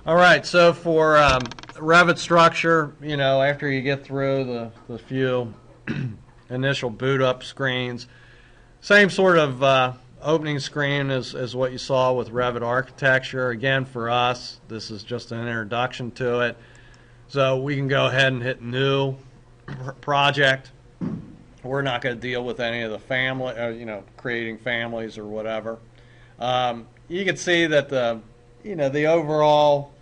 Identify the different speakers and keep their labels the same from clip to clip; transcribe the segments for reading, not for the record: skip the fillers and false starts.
Speaker 1: All right, so for Revit structure, you know, after you get through the few initial boot up screens, same sort of opening screen as what you saw with Revit architecture. Again, for us, this is just an introduction to it. So we can go ahead and hit new project. We're not going to deal with any of the family, you know, creating families or whatever. You can see that the overall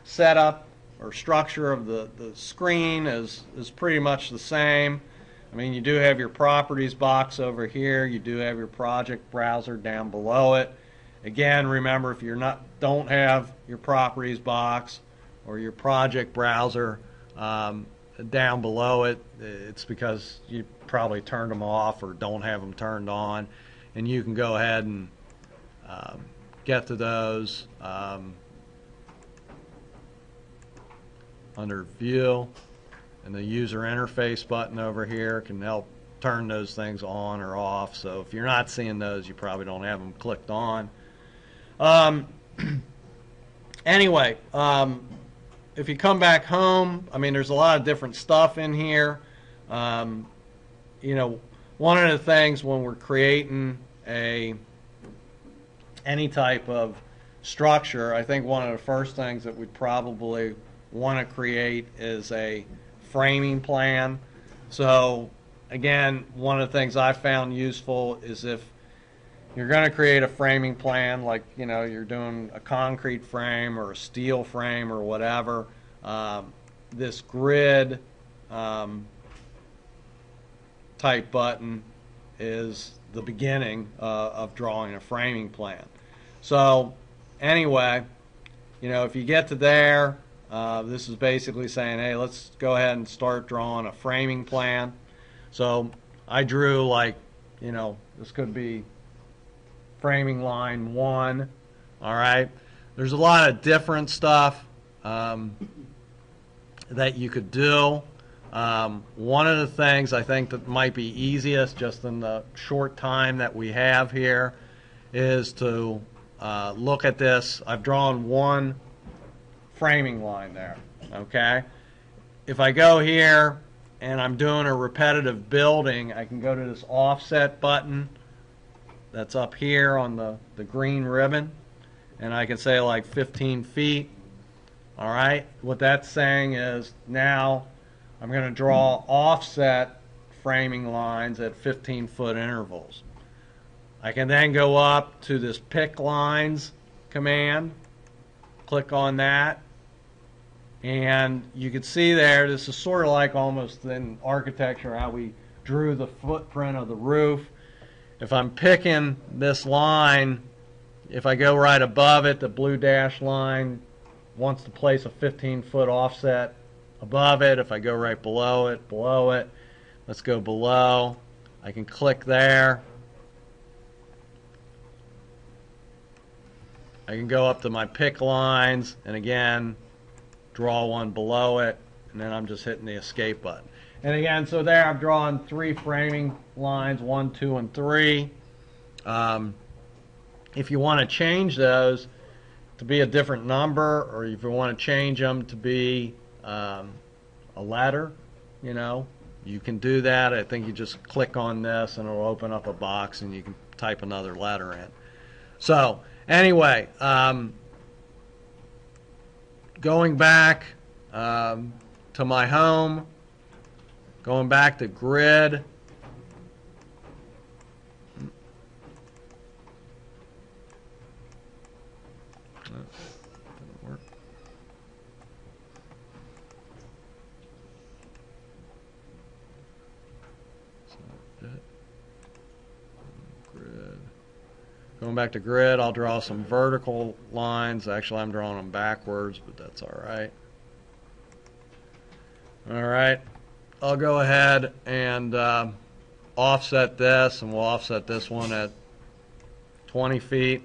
Speaker 1: setup or structure of the screen is pretty much the same. I mean, you do have your properties box over here. You do have your project browser down below it. Again, remember, if you don't have your properties box or your project browser down below it, it's because you probably turned them off or don't have them turned on, and you can go ahead and get to those under View, and the user interface button over here can help turn those things on or off. So if you're not seeing those, you probably don't have them clicked on. Anyway, if you come back home, I mean, there's a lot of different stuff in here. You know, one of the things when we're creating any type of structure, I think one of the first things that we'd probably want to create is a framing plan. So again, one of the things I found useful is if you're going to create a framing plan, like, you know, you're doing a concrete frame or a steel frame or whatever, this grid type button is the beginning of drawing a framing plan. So anyway, you know, if you get to there, this is basically saying, hey, let's go ahead and start drawing a framing plan. So I drew, like, you know, this could be framing line 1. All right. There's a lot of different stuff that you could do. One of the things I think that might be easiest, just in the short time that we have here, is to look at this. I've drawn one framing line there. Okay. If I go here and I'm doing a repetitive building, I can go to this offset button that's up here on the green ribbon, and I can say like 15 feet. All right. What that's saying is now I'm going to draw offset framing lines at 15-foot intervals. I can then go up to this pick lines command, click on that, and you can see there, this is sort of like almost in architecture how we drew the footprint of the roof. If I'm picking this line, if I go right above it, the blue dash line wants to place a 15-foot offset above it. If I go right below it, let's go below. I can click there. I can go up to my pick lines and again draw one below it, and then I'm just hitting the escape button. And again, so there I've drawn 3 framing lines, 1, 2, and 3. If you want to change those to be a different number, or if you want to change them to be a letter, you know, you can do that. I think you just click on this and it'll open up a box and you can type another letter in. So anyway, going back to my home, going back to grid. Didn't work. Grid. Going back to grid, I'll draw some vertical lines. Actually, I'm drawing them backwards, but that's all right. All right. I'll go ahead and offset this, and we'll offset this one at 20 feet.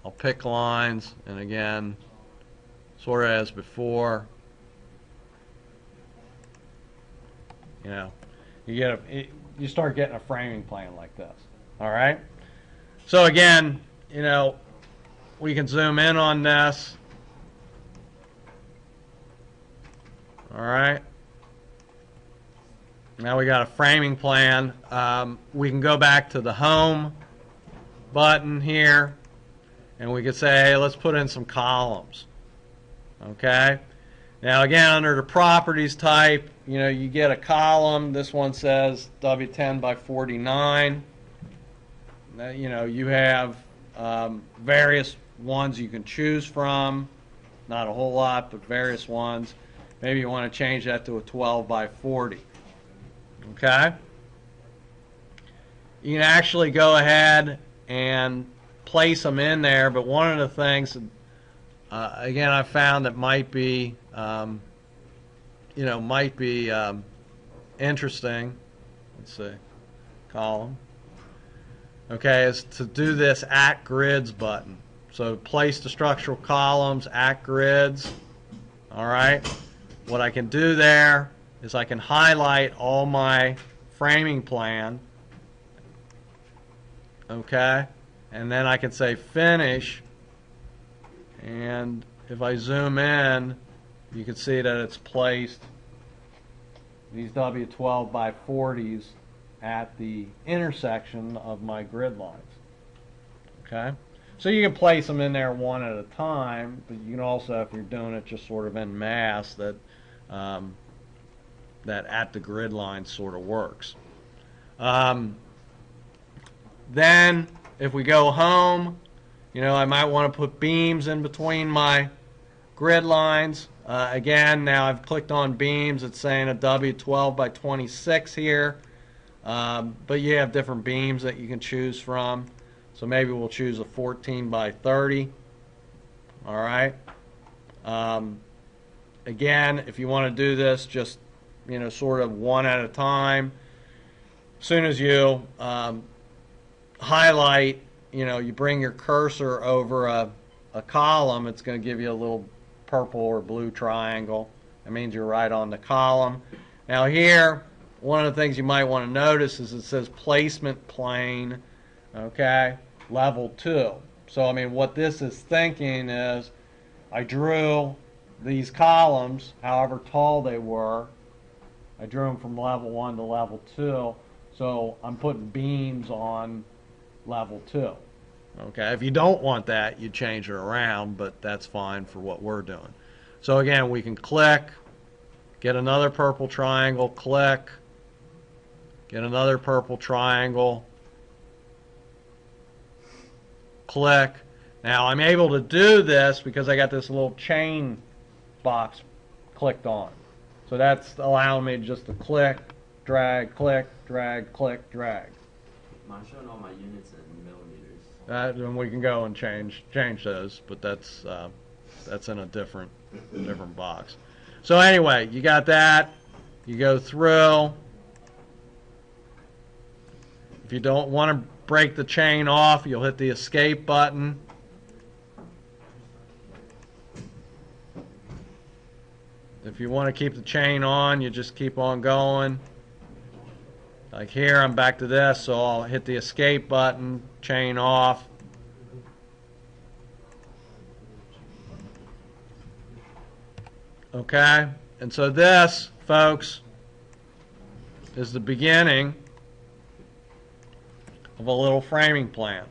Speaker 1: I'll pick lines, and again, sort of as before, you know, you start getting a framing plan like this. All right. So again, you know, we can zoom in on this. All right. Now we got a framing plan. We can go back to the home button here, and we could say, hey, let's put in some columns. Okay. Now again, under the properties type, you get a column. This one says W10 by 49. You have various ones you can choose from. Not a whole lot, but various ones. Maybe you want to change that to a 12 by 40. Okay? You can actually go ahead and place them in there, but one of the things, again, I found that might be, interesting. Let's see, column. Okay, is to do this at grids button. So place the structural columns at grids. All right. What I can do there is I can highlight all my framing plan. Okay, and then I can say finish, and if I zoom in, you can see that it's placed these W12 by 40s at the intersection of my grid lines. Okay, so you can place them in there one at a time, but you can also, if you're doing it just sort of en masse, that that at the grid line sort of works. Then, if we go home, I might want to put beams in between my grid lines. Again, now I've clicked on beams. It's saying a W12 by 26 here. But you have different beams that you can choose from. So maybe we'll choose a 14 by 30. All right. Again, if you want to do this, just sort of one at a time. As soon as you highlight, you bring your cursor over a column, it's going to give you a little purple or blue triangle. That means you're right on the column. Now here, one of the things you might want to notice is it says placement plane, okay, level 2. So, what this is thinking is I drew these columns, however tall they were. I drew them from level 1 to level 2. So I'm putting beams on level 2. Okay, if you don't want that, you change it around, but that's fine for what we're doing. So again, we can click, get another purple triangle, click, get another purple triangle, click. Now I'm able to do this because I got this little chain box clicked on. So that's allowing me just to click, drag, click, drag, click, drag.
Speaker 2: I'm showing all my units in millimeters.
Speaker 1: And we can go and change those, but that's in a different box. So anyway, you got that. You go through. If you don't want to break the chain off, you'll hit the escape button. If you want to keep the chain on, you just keep on going. Like here, I'm back to this, so I'll hit the escape button, chain off. Okay, and so this, folks, is the beginning of a little framing plan.